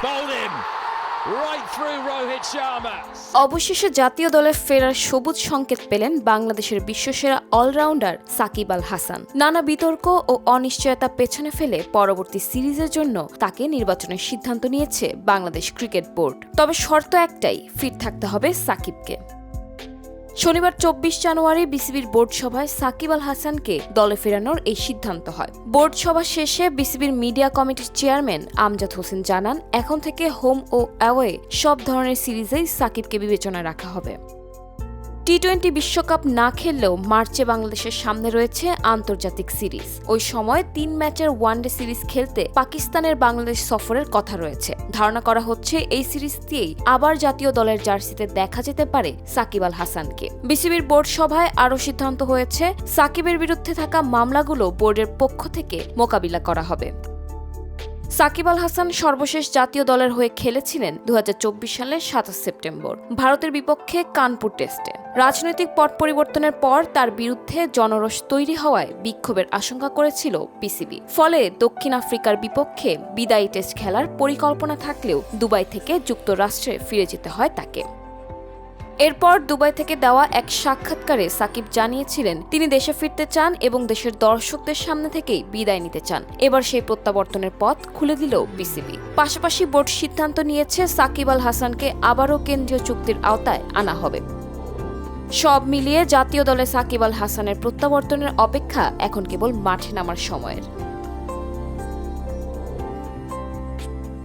Bowled him right through Rohit Sharma. অবশেষে জাতীয় দলে ফেরার সবুজ সংকেত পেলেন বাংলাদেশের বিশ্বসেরা অলরাউন্ডার সাকিব আল হাসান। নানা বিতর্ক ও অনিশ্চয়তা পেছনে ফেলে পরবর্তী সিরিজের জন্য তাকে নির্বাচনের সিদ্ধান্ত নিয়েছে বাংলাদেশ ক্রিকেট বোর্ড। তবে শর্ত একটাই, ফিট থাকতে হবে সাকিবকে। শনিবার 24 জানুয়ারি বিসিবির বোর্ড সভায় সাকিব আল হাসানকে দলে ফেরানোর এই সিদ্ধান্ত হয়। বোর্ড সভা শেষে বিসিবির মিডিয়া কমিটির চেয়ারম্যান আমজাদ হোসেন জানান, এখন থেকে হোম ও অ্যাওয়ে সব ধরনের সিরিজেই সাকিবকে বিবেচনায় রাখা হবে। টি-20 বিশ্বকাপ না খেললেও মার্চে বাংলাদেশের সামনে রয়েছে আন্তর্জাতিক সিরিজ। ওই সময় 3 ম্যাচের ওয়ানডে সিরিজ খেলতে পাকিস্তানের বাংলাদেশ সফরের কথা রয়েছে। ধারণা করা হচ্ছে এই সিরিজ দিয়েই আবার জাতীয় দলের জার্সিতে দেখা যেতে পারে সাকিব আল হাসানকে। বিসিবির বোর্ড সভায় আরও সিদ্ধান্ত হয়েছে, সাকিবের বিরুদ্ধে থাকা মামলাগুলো বোর্ডের পক্ষ থেকে মোকাবিলা করা হবে। সাকিব আল হাসান সর্বশেষ জাতীয় দলের হয়ে খেলেছিলেন 2024 সালের 27 সেপ্টেম্বর ভারতের বিপক্ষে কানপুর টেস্টে। রাজনৈতিক পট পরিবর্তনের পর তার বিরুদ্ধে জনরোষ তৈরি হওয়ায় বিক্ষোভের আশঙ্কা করেছিল বিসিবি। ফলে দক্ষিণ আফ্রিকার বিপক্ষে বিদায়ী টেস্ট খেলার পরিকল্পনা থাকলেও দুবাই থেকে যুক্তরাষ্ট্রে ফিরে যেতে হয় তাকে। এরপর দুবাই থেকে দেওয়া এক সাক্ষাৎকারে সাকিব জানিয়েছিলেন তিনি দেশে ফিরতে চান এবং দেশের দর্শকদের সামনে থেকেই বিদায় নিতে চান। এবার সেই প্রত্যাবর্তনের পথ খুলে দিল বিসিবি। পাশাপাশি বোর্ড সিদ্ধান্ত নিয়েছে সাকিব আল হাসানকে আবারও কেন্দ্রীয় চুক্তির আওতায় আনা হবে। সব মিলিয়ে জাতীয় দলে সাকিব আল হাসানের প্রত্যাবর্তনের অপেক্ষা এখন কেবল মাঠে নামার সময়ের।